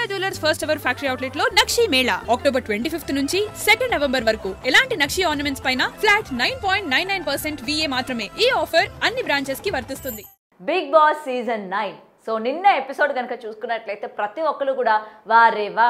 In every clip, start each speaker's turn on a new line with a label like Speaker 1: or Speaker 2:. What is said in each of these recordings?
Speaker 1: Chaya Jewelers first ever factory outlet lo Nakshi Mela October 25th నుంచి 2nd November వరకు ఎలాంటి నక్షి ornaments పైన flat 9.99% VA మాత్రమే. ఈ ఆఫర్ అన్ని బ్రాంచెస్ కి వర్తిస్తుంది.
Speaker 2: బిగ్ బాస్ సీజన్ 9 సో నిన్న ఎపిసోడ్ కనుక చూసుకున్నట్లయితే ప్రతి ఒక్కరు కూడా వారేవా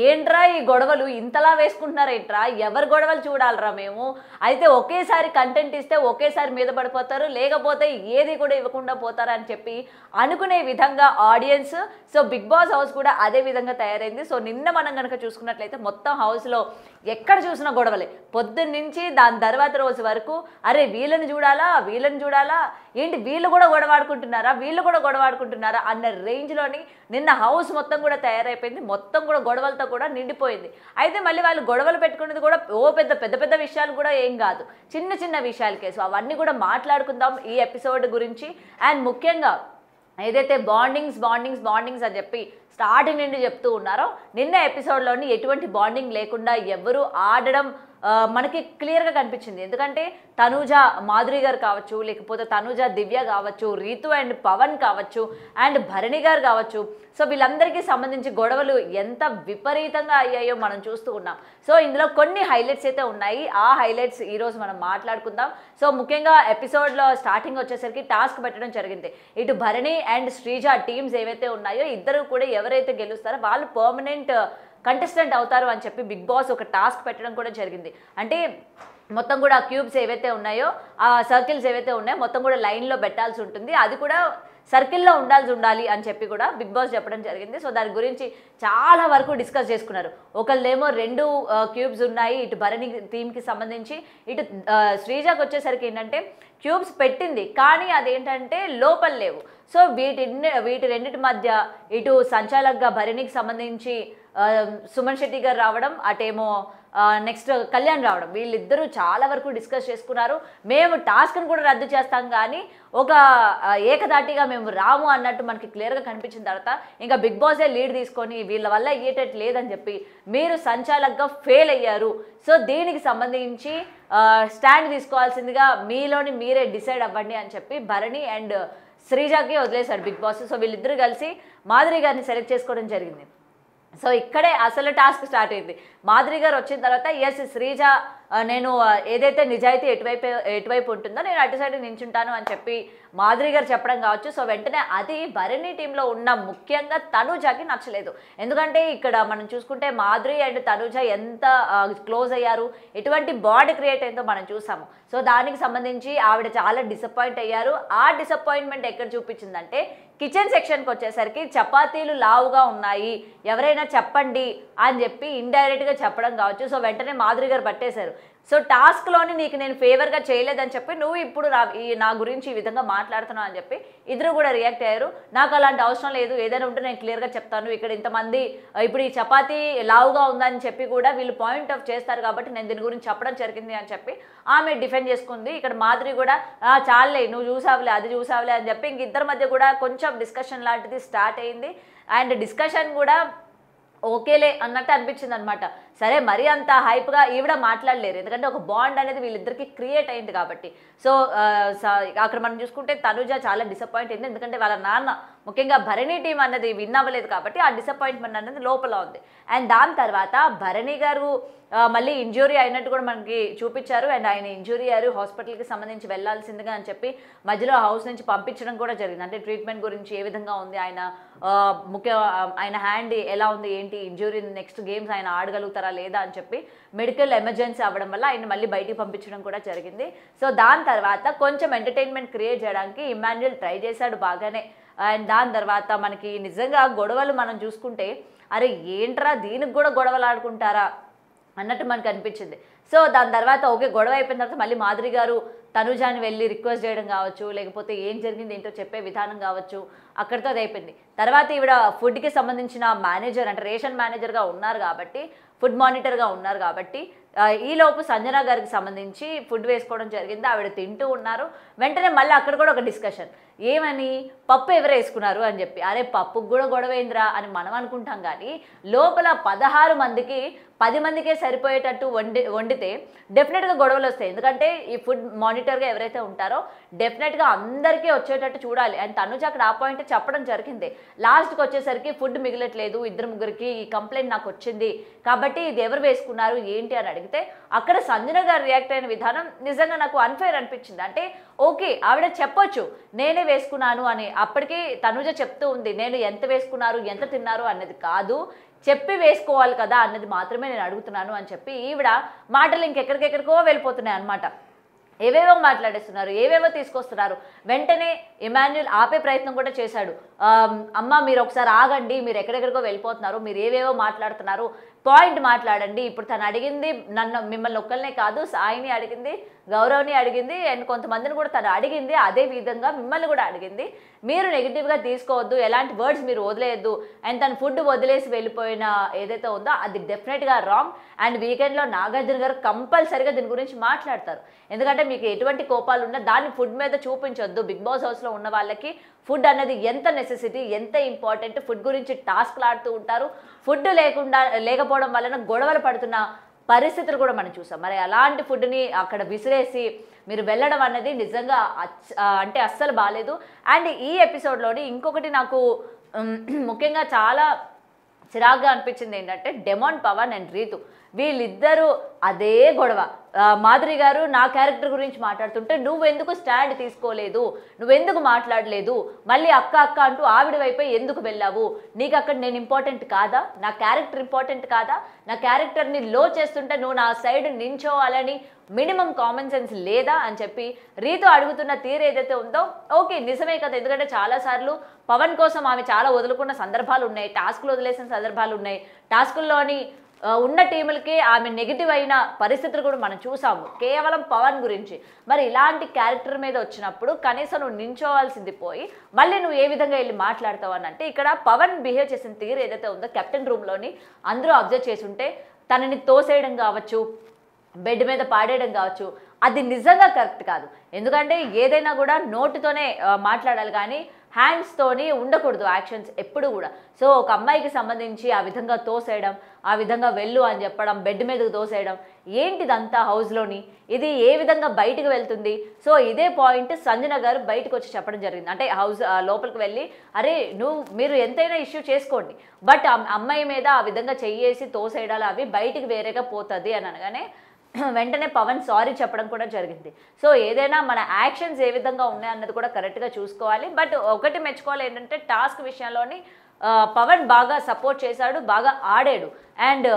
Speaker 2: ఏంట్రా ఈ గొడవలు ఇంతలా వేసుకుంటున్నారేంట్రా, ఎవరి గొడవలు చూడాలరా మేము, అయితే ఒకేసారి కంటెంట్ ఇస్తే ఒకేసారి మీద పడిపోతారు, లేకపోతే ఏది కూడా ఇవ్వకుండా పోతారా అని చెప్పి అనుకునే విధంగా audience. So Bigg Boss house కూడా అదే విధంగా తయారైంది. సో నిన్న మనం కనుక చూసుకున్నట్లయితే మొత్తం హౌస్లో ఎక్కడ చూసినా గొడవలే, పొద్దున్న నుంచి దాని తర్వాత రోజు వరకు. అరే వీళ్ళని చూడాలా ఏంటి, వీళ్ళు కూడా గొడవాడుకుంటున్నారా అన్న రేంజ్లోని నిన్న హౌస్ మొత్తం కూడా తయారైపోయింది, మొత్తం కూడా గొడవలతో కూడా నిండిపోయింది. అయితే మళ్ళీ వాళ్ళు గొడవలు పెట్టుకునేది కూడా పెద్ద విషయాలు కూడా ఏం కాదు, చిన్న విషయాలకే. సో అవన్నీ కూడా మాట్లాడుకుందాం ఈ ఎపిసోడ్ గురించి. అండ్ ముఖ్యంగా ఏదైతే బాండింగ్స్ అని చెప్పి స్టార్టింగ్ నుండి చెప్తూ ఉన్నారో, నిన్న ఎపిసోడ్లోని ఎటువంటి బాండింగ్ లేకుండా ఎవరు ఆడడం మనకి క్లియర్గా కనిపించింది. ఎందుకంటే తనూజ మాధురి గారు కావచ్చు, లేకపోతే తనూజ దివ్య కావచ్చు, రీతు అండ్ పవన్ కావచ్చు, అండ్ భరణి గారు కావచ్చు. సో వీళ్ళందరికీ సంబంధించి గొడవలు ఎంత విపరీతంగా అయ్యాయో మనం చూస్తూ ఉన్నాం. సో ఇందులో కొన్ని హైలైట్స్ అయితే ఉన్నాయి, ఆ హైలైట్స్ ఈరోజు మనం మాట్లాడుకుందాం. సో ముఖ్యంగా ఎపిసోడ్లో స్టార్టింగ్ వచ్చేసరికి టాస్క్ పెట్టడం జరిగింది. ఇటు భరణి అండ్ శ్రీజ టీమ్స్ ఏవైతే ఉన్నాయో ఇద్దరు కూడా ఎవరైతే గెలుస్తారో వాళ్ళు పర్మనెంట్ కంటెస్టెంట్ అవుతారు అని చెప్పి బిగ్ బాస్ ఒక టాస్క్ పెట్టడం కూడా జరిగింది. అంటే మొత్తం కూడా క్యూబ్స్ ఏవైతే ఉన్నాయో, ఆ సర్కిల్స్ ఏవైతే ఉన్నాయో మొత్తం కూడా లైన్లో పెట్టాల్సి ఉంటుంది, అది కూడా సర్కిల్లో ఉండాలి అని చెప్పి కూడా బిగ్ బాస్ చెప్పడం జరిగింది. సో దాని గురించి చాలా వరకు డిస్కస్ చేసుకున్నారు. ఒకళ్ళేమో 2 క్యూబ్స్ ఉన్నాయి ఇటు భరణి టీమ్కి సంబంధించి, ఇటు శ్రీజాకి వచ్చేసరికి ఏంటంటే క్యూబ్స్ పెట్టింది కానీ అదేంటంటే లోపల లేవు. సో వీటి రెండింటి మధ్య ఇటు సంచాలక్గా భరణికి సంబంధించి సుమన్ శెట్టి గారు రావడం, అటేమో నెక్స్ట్ కళ్యాణ్ రావడం, వీళ్ళిద్దరూ చాలా వరకు డిస్కస్ చేసుకున్నారు. మేము టాస్క్ని కూడా రద్దు చేస్తాం కానీ ఒక ఏకదాటిగా మేము రాము అన్నట్టు మనకి క్లియర్గా కనిపించిన తర్వాత ఇంకా బిగ్ బాసే లీడ్ తీసుకొని వీళ్ళ వల్ల అయ్యేటట్టు లేదని చెప్పి మీరు సంచాలక్గా ఫెయిల్ అయ్యారు, సో దీనికి సంబంధించి స్టాండ్ తీసుకోవాల్సిందిగా మీలోని మీరే డిసైడ్ అవ్వండి అని చెప్పి భరణి అండ్ శ్రీజాకి వదిలేశాడు బిగ్ బాస్. సో వీళ్ళిద్దరూ కలిసి మాధురి గారిని సెలెక్ట్ చేసుకోవడం జరిగింది. సో ఇక్కడే అసలు టాస్క్ స్టార్ట్ అయింది. మాధురి గారు వచ్చిన తర్వాత ఎస్ శ్రీజ నేను ఏదైతే నిజాయితీ ఎటువైపు ఉంటుందో నేను అటు సైడ్ నించుంటాను అని చెప్పి మాధురి గారు చెప్పడం కావచ్చు. సో వెంటనే అది భరణి టీంలో ఉన్న ముఖ్యంగా తనూజకి నచ్చలేదు. ఎందుకంటే ఇక్కడ మనం చూసుకుంటే మాధురి అండ్ తనూజ ఎంత క్లోజ్ అయ్యారు, ఎటువంటి బాండ్ క్రియేట్ అయిందో మనం చూసాము. సో దానికి సంబంధించి ఆవిడ చాలా డిసప్పాయింట్ అయ్యారు. ఆ డిసప్పాయింట్మెంట్ ఎక్కడ చూపించిందంటే కిచెన్ సెక్షన్కి వచ్చేసరికి చపాతీలు లావుగా ఉన్నాయి ఎవరైనా చెప్పండి అని చెప్పి ఇండైరెక్ట్గా చెప్పడం కావచ్చు. సో వెంటనే మాధురి గారు పట్టేశారు. సో టాస్క్లోని నీకు నేను ఫేవర్గా చేయలేదని చెప్పి నువ్వు ఇప్పుడు నా గురించి ఈ విధంగా మాట్లాడుతున్నావు అని చెప్పి ఇద్దరు కూడా రియాక్ట్ అయ్యారు. నాకు అలాంటి అవసరం లేదు, ఏదైనా ఉంటే నేను క్లియర్గా చెప్తాను, ఇక్కడ ఇంతమంది ఇప్పుడు ఈ చపాతీ లావుగా ఉందని చెప్పి కూడా వీళ్ళు పాయింట్ ఆఫ్ చేస్తారు కాబట్టి నేను దీని గురించి చెప్పడం జరిగింది అని చెప్పి ఆమె డిఫెండ్ చేసుకుంది. ఇక్కడ మాధురి కూడా చాలే నువ్వు చూసావులే అది చూసావులే అని చెప్పి ఇంక ఇద్దరి మధ్య కూడా కొంచెం డిస్కషన్ లాంటిది స్టార్ట్ అయింది. అండ్ డిస్కషన్ కూడా ఓకేలే అన్నట్టు అనిపించింది అనమాట. సరే మరీ అంత హైప్గా ఈవిడ మాట్లాడలేరు, ఎందుకంటే ఒక బాండ్ అనేది వీళ్ళిద్దరికి క్రియేట్ అయింది కాబట్టి. సో అక్కడ మనం చూసుకుంటే తనుజ చాలా డిసప్పాయింట్ అయింది, ఎందుకంటే వాళ్ళ నాన్న ముఖ్యంగా భరణి టీం అన్నది విన్ అవ్వలేదు కాబట్టి ఆ డిసప్పాయింట్మెంట్ అనేది లోపల ఉంది. అండ్ దాని తర్వాత భరణి గారు మళ్ళీ ఇంజూరీ అయినట్టు కూడా మనకి చూపించారు. అండ్ ఆయన ఇంజూరీ అయ్యారు, హాస్పిటల్కి సంబంధించి వెళ్లాల్సిందిగా అని చెప్పి మధ్యలో హౌస్ నుంచి పంపించడం కూడా జరిగింది. అంటే ట్రీట్మెంట్ గురించి ఏ విధంగా ఉంది, ఆయన హ్యాండ్ ఎలా ఉంది ఏంటి, ఇంజూరీ నెక్స్ట్ గేమ్స్ ఆయన ఆడగలుగుతారా లేదా అని చెప్పి మెడికల్ ఎమర్జెన్సీ అవ్వడం వల్ల ఆయన మళ్ళీ బయటికి పంపించడం కూడా జరిగింది. సో దాని తర్వాత కొంచెం ఎంటర్టైన్మెంట్ క్రియేట్ చేయడానికి ఇమాన్యుయల్ ట్రై చేశాడు బాగానే. అండ్ దాని తర్వాత మనకి నిజంగా గొడవలు మనం చూసుకుంటే అరే ఏంట్రా దీనికి కూడా గొడవలు ఆడుకుంటారా అన్నట్టు మనకు అనిపించింది. సో దాని తర్వాత ఓకే గొడవ అయిపోయిన తర్వాత మళ్ళీ మాధురి గారు తనుజాని వెళ్ళి రిక్వెస్ట్ చేయడం కావచ్చు, లేకపోతే ఏం జరిగింది ఏంటో చెప్పే విధానం కావచ్చు, అక్కడితో అది అయిపోయింది. తర్వాత ఈవిడ ఫుడ్కి సంబంధించిన మేనేజర్ అంటే రేషన్ మేనేజర్గా ఉన్నారు కాబట్టి, ఫుడ్ మానిటర్గా ఉన్నారు కాబట్టి ఈలోపు సంజన గారికి సంబంధించి ఫుడ్ వేసుకోవడం జరిగింది. ఆవిడ తింటూ ఉన్నారు. వెంటనే మళ్ళీ అక్కడ కూడా ఒక డిస్కషన్, ఏమని, పప్పు ఎవరు వేసుకున్నారు అని చెప్పి. అరే పప్పుకు కూడా గొడవేంద్రా అని మనం అనుకుంటాం, కానీ లోపల 16 మందికి 10 మందికే సరిపోయేటట్టు వండితే డెఫినెట్గా గొడవలు వస్తాయి. ఎందుకంటే ఈ ఫుడ్ మానిటర్గా ఎవరైతే ఉంటారో డెఫినెట్గా అందరికీ వచ్చేటట్టు చూడాలి. అండ్ తనుజ అక్కడ ఆ పాయింట్ చెప్పడం జరిగింది. లాస్ట్కి వచ్చేసరికి ఫుడ్ మిగలట్లేదు, 2-3కి ఈ కంప్లైంట్ నాకు వచ్చింది కాబట్టి ఇది ఎవరు వేసుకున్నారు ఏంటి అని అడిగితే అక్కడ సంజన గారు రియాక్ట్ అయిన విధానం నిజంగా నాకు అన్ఫేర్ అనిపించింది. అంటే ఓకే ఆవిడ చెప్పొచ్చు నేనే వేసుకున్నాను అని, అప్పటికి తనుజ చెప్తూ ఉంది నేను ఎంత వేసుకున్నారు ఎంత తిన్నారు అన్నది కాదు, చెప్పి వేసుకోవాలి కదా అన్నది మాత్రమే నేను అడుగుతున్నాను అని చెప్పి ఈవిడ మాటలు ఇంకెక్కడికెక్కడికో వెళ్ళిపోతున్నాయి అనమాట. ఏవేవో మాట్లాడేస్తున్నారు, ఏవేవో తీసుకొస్తున్నారు. వెంటనే ఇమాన్యుల్ ఆపే ప్రయత్నం కూడా చేశాడు. అమ్మ మీరు ఒకసారి ఆగండి, మీరు ఎక్కడెక్కడికో వెళ్ళిపోతున్నారు, మీరు ఏవేవో మాట్లాడుతున్నారు, పాయింట్ మాట్లాడండి. ఇప్పుడు తను అడిగింది మిమ్మల్ని ఒక్కరినే కాదు, సాయిని అడిగింది, గౌరవ్ని అడిగింది, అండ్ కొంతమందిని కూడా తను అడిగింది. అదే విధంగా మిమ్మల్ని కూడా అడిగింది. మీరు నెగిటివ్గా తీసుకోవద్దు, ఎలాంటి వర్డ్స్ మీరు వదిలేయద్దు. అండ్ తను ఫుడ్ వదిలేసి వెళ్ళిపోయిన ఏదైతే ఉందో అది డెఫినెట్గా రాంగ్. అండ్ వీకెండ్లో నాగార్జున గారు కంపల్సరీగా దీని గురించి మాట్లాడతారు. ఎందుకంటే మీకు ఎటువంటి కోపాలు ఉన్నా దాన్ని ఫుడ్ మీద చూపించొద్దు. బిగ్ బాస్ హౌస్లో ఉన్న వాళ్ళకి ఫుడ్ అనేది ఎంత నెసెసిటీ, ఎంత ఇంపార్టెంట్, ఫుడ్ గురించి టాస్క్లు ఆడుతూ ఉంటారు. ఫుడ్ లేకపోవడం వలన గొడవలు పడుతున్న పరిస్థితులు కూడా మనం చూసాం. మరి అలాంటి ఫుడ్ని అక్కడ విసిరేసి మీరు వెళ్ళడం అన్నది నిజంగా అంటే అస్సలు బాగాలేదు. అండ్ ఈ ఎపిసోడ్లోని ఇంకొకటి నాకు ముఖ్యంగా చాలా చిరాగ్గా అనిపించింది ఏంటంటే డెమాన్, పవన్ అండ్ రీతు వీళ్ళిద్దరూ అదే గొడవ. మాధురి గారు నా క్యారెక్టర్ గురించి మాట్లాడుతుంటే నువ్వెందుకు స్టాండ్ తీసుకోలేదు, నువ్వెందుకు మాట్లాడలేదు, మళ్ళీ అక్క అక్క అంటూ ఆవిడ వైపే ఎందుకు వెళ్ళావు, నీకు అక్కడ నేను ఇంపార్టెంట్ కాదా, నా క్యారెక్టర్ ఇంపార్టెంట్ కాదా, నా క్యారెక్టర్ని లో చేస్తుంటే నువ్వు నా సైడ్ నించోవాలని మినిమం కామన్ సెన్స్ లేదా అని చెప్పి రీతు అడుగుతున్న తీరు ఏదైతే ఉందో ఓకే నిజమే కదా. ఎందుకంటే చాలాసార్లు పవన్ కోసం ఆమె చాలా వదులుకున్న సందర్భాలు ఉన్నాయి, టాస్క్లు వదిలేసిన సందర్భాలు ఉన్నాయి, టాస్కుల్లోని ఉన్న టీములకి ఆమె నెగిటివ్ అయిన పరిస్థితులు కూడా మనం చూసాము కేవలం పవన్ గురించి. మరి ఇలాంటి క్యారెక్టర్ మీద వచ్చినప్పుడు కనీసం నువ్వు నించోవాల్సింది పోయి మళ్ళీ నువ్వు ఏ విధంగా వెళ్ళి మాట్లాడతావు అని అంటే ఇక్కడ పవన్ బిహేవ్ చేసిన తీరు ఏదైతే ఉందో కెప్టెన్ రూమ్లోని అందరూ అబ్జర్వ్ చేసి ఉంటే తనని తోసేయడం కావచ్చు, బెడ్ మీద పాడేయడం కావచ్చు, అది నిజంగా కరెక్ట్ కాదు. ఎందుకంటే ఏదైనా కూడా నోటుతోనే మాట్లాడాలి కానీ హ్యాండ్స్తోని ఉండకూడదు యాక్షన్స్ ఎప్పుడు కూడా. సో ఒక అమ్మాయికి సంబంధించి ఆ విధంగా తోసేయడం, ఆ విధంగా వెళ్ళు అని చెప్పడం, బెడ్ మీదకు తోసేయడం ఏంటిదంతా హౌస్లోని, ఇది ఏ విధంగా బయటకు వెళ్తుంది. సో ఇదే పాయింట్ సంజన గారు బయటకు వచ్చి చెప్పడం జరిగింది. అంటే హౌస్ లోపలికి వెళ్ళి అరే మీరు ఎంతైనా ఇష్యూ చేసుకోండి, బట్ అమ్మాయి మీద ఆ విధంగా చెయ్యేసి తోసేయడాలు అవి బయటికి వేరేగా పోతుంది అని అనగానే వెంటనే పవన్ సారీ చెప్పడం కూడా జరిగింది. సో ఏదైనా మన యాక్షన్స్ ఏ విధంగా ఉన్నాయన్నది కూడా కరెక్ట్గా చూసుకోవాలి. బట్ ఒకటి మెచ్చుకోవాలి ఏంటంటే టాస్క్ విషయంలోని పవన్ బాగా సపోర్ట్ చేశాడు, బాగా ఆడాడు. అండ్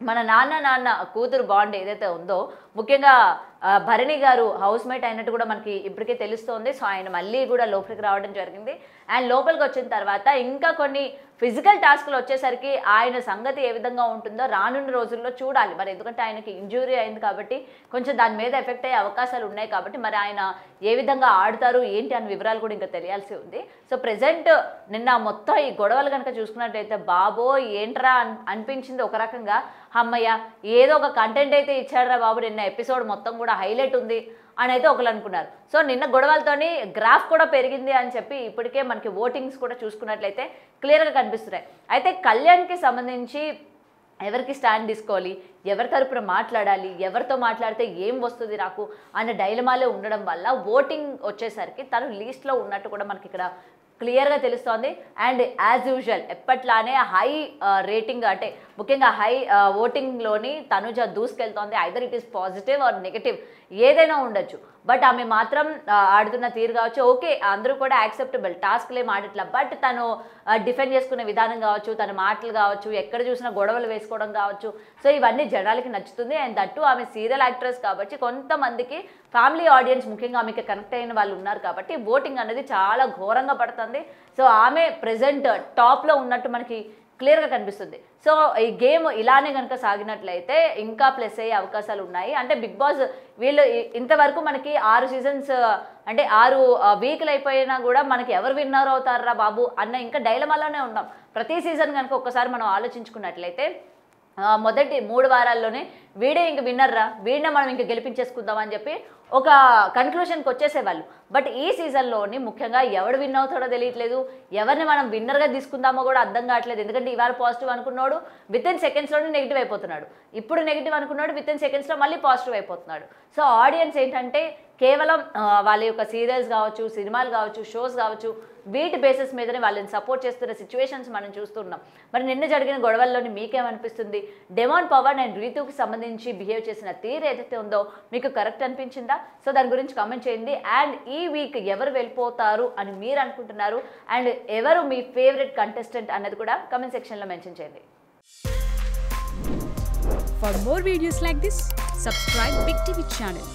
Speaker 2: మన నాన్న కూతురు బాండ్ ఏదైతే ఉందో ముఖ్యంగా భరణి గారు హౌస్ మేట్ అయినట్టు కూడా మనకి ఇప్పటికే తెలుస్తోంది. సో ఆయన మళ్ళీ కూడా లోపలికి రావడం జరిగింది. అండ్ లోపలికి వచ్చిన తర్వాత ఇంకా కొన్ని ఫిజికల్ టాస్క్లు వచ్చేసరికి ఆయన సంగతి ఏ విధంగా ఉంటుందో రానున్న రోజుల్లో చూడాలి. మరి ఎందుకంటే ఆయనకి ఇంజురీ అయింది కాబట్టి కొంచెం దాని మీద ఎఫెక్ట్ అయ్యే అవకాశాలు ఉన్నాయి కాబట్టి మరి ఆయన ఏ విధంగా ఆడతారు ఏంటి అనే వివరాలు కూడా ఇంకా తెలియాల్సి ఉంది. సో ప్రెజెంట్ నిన్న మొత్తం ఈ గొడవలు కనుక చూసుకున్నట్టయితే బాబో ఏంట్రా అనిపించింది ఒక రకంగా. అమ్మయ్య ఏదో ఒక కంటెంట్ అయితే ఇచ్చాడురా బాబు, నిన్న ఎపిసోడ్ మొత్తం కూడా హైలైట్ ఉంది అని అయితే ఒకరు అనుకున్నారు. సో నిన్న గొడవలతోని గ్రాఫ్ కూడా పెరిగింది అని చెప్పి ఇప్పటికే మనకి ఓటింగ్స్ కూడా చూసుకున్నట్లయితే క్లియర్గా కనిపిస్తున్నాయి. అయితే కళ్యాణ్కి సంబంధించి ఎవరికి స్టాండ్ తీసుకోవాలి, ఎవరి తరపున మాట్లాడాలి, ఎవరితో మాట్లాడితే ఏం వస్తుంది నాకు అనే డైలమాలే ఉండడం వల్ల ఓటింగ్ వచ్చేసరికి తను లీస్ట్లో ఉన్నట్టు కూడా మనకి ఇక్కడ క్లియర్గా తెలుస్తోంది. అండ్ యాజ్ యూజువల్ ఎప్పట్లానే హై రేటింగ్ అంటే ముఖ్యంగా హై ఓటింగ్లోని తనుజ దూసుకెళ్తోంది. Either it is positive or negative ఏదైనా ఉండొచ్చు, బట్ ఆమె మాత్రం ఆడుతున్న తీరు కావచ్చు ఓకే అందరూ కూడా యాక్సెప్టబుల్, టాస్క్లు ఏం ఆడట్లా, బట్ తను డిఫెండ్ చేసుకునే విధానం కావచ్చు, తన మాటలు కావచ్చు, ఎక్కడ చూసినా గొడవలు వేసుకోవడం కావచ్చు, సో ఇవన్నీ జనాలకి నచ్చుతుంది. అండ్ దట్టు ఆమె సీరియల్ యాక్ట్రెస్ కాబట్టి కొంతమందికి ఫ్యామిలీ ఆడియన్స్ ముఖ్యంగా ఆమెకి కనెక్ట్ అయిన వాళ్ళు ఉన్నారు కాబట్టి ఓటింగ్ అనేది చాలా ఘోరంగా పడుతుంది. సో ఆమె ప్రెజెంట్ టాప్లో ఉన్నట్టు మనకి క్లియర్గా కనిపిస్తుంది. సో ఈ గేమ్ ఇలానే కనుక సాగినట్లయితే ఇంకా ప్లస్ అయ్యే అవకాశాలు ఉన్నాయి. అంటే బిగ్ బాస్ వీళ్ళు ఇంతవరకు మనకి 6 సీజన్స్ అంటే 6 వీక్లు అయిపోయినా కూడా మనకి ఎవరు విన్నర్ అవుతారా బాబు అన్న ఇంకా డైలమాలోనే ఉన్నాం. ప్రతి సీజన్ కనుక ఒక్కసారి మనం ఆలోచించుకున్నట్లయితే మొదటి 3 వారాల్లోనే వీడే ఇంక విన్నర్రా, వీడినే మనం ఇంక గెలిపించేసుకుందాం అని చెప్పి ఒక కన్క్లూషన్కి వచ్చేసేవాళ్ళు. బట్ ఈ సీజన్లోని ముఖ్యంగా ఎవడు విన్ అవుతాడో తెలియట్లేదు, ఎవరిని మనం విన్నర్గా తీసుకుందామో కూడా అర్థం కావట్లేదు. ఎందుకంటే ఇవాళ పాజిటివ్ అనుకున్నాడు వితిన్ సెకండ్స్లోనే నెగిటివ్ అయిపోతున్నాడు, ఇప్పుడు నెగిటివ్ అనుకున్నాడు వితిన్ సెకండ్స్లో మళ్ళీ పాజిటివ్ అయిపోతున్నాడు. సో ఆడియన్స్ ఏంటంటే కేవలం వాళ్ళ యొక్క సీరియల్స్ కావచ్చు, సినిమాలు కావచ్చు, షోస్ కావచ్చు, వీటి బేసిస్ మీదనే వాళ్ళని సపోర్ట్ చేస్తున్న సిచ్యువేషన్స్ మనం చూస్తున్నాం. మరి నిన్న జరిగిన గొడవల్లోని మీకేమనిపిస్తుంది? డెమాన్ పవన్ అండ్ రీతుకి సంబంధించి బిహేవ్ చేసిన తీరు ఏదైతే ఉందో మీకు కరెక్ట్ అనిపించిందా? సో దాని గురించి కామెంట్ చేయండి. అండ్ ఈ వీక్ ఎవరు వెళ్ళిపోతారు అని మీరు అనుకుంటున్నారు, అండ్ ఎవరు మీ ఫేవరెట్ కంటెస్టెంట్ అన్నది కూడా కామెంట్ సెక్షన్లో మెన్షన్ చేయండి.
Speaker 1: For more videos like this, subscribe Big TV channel.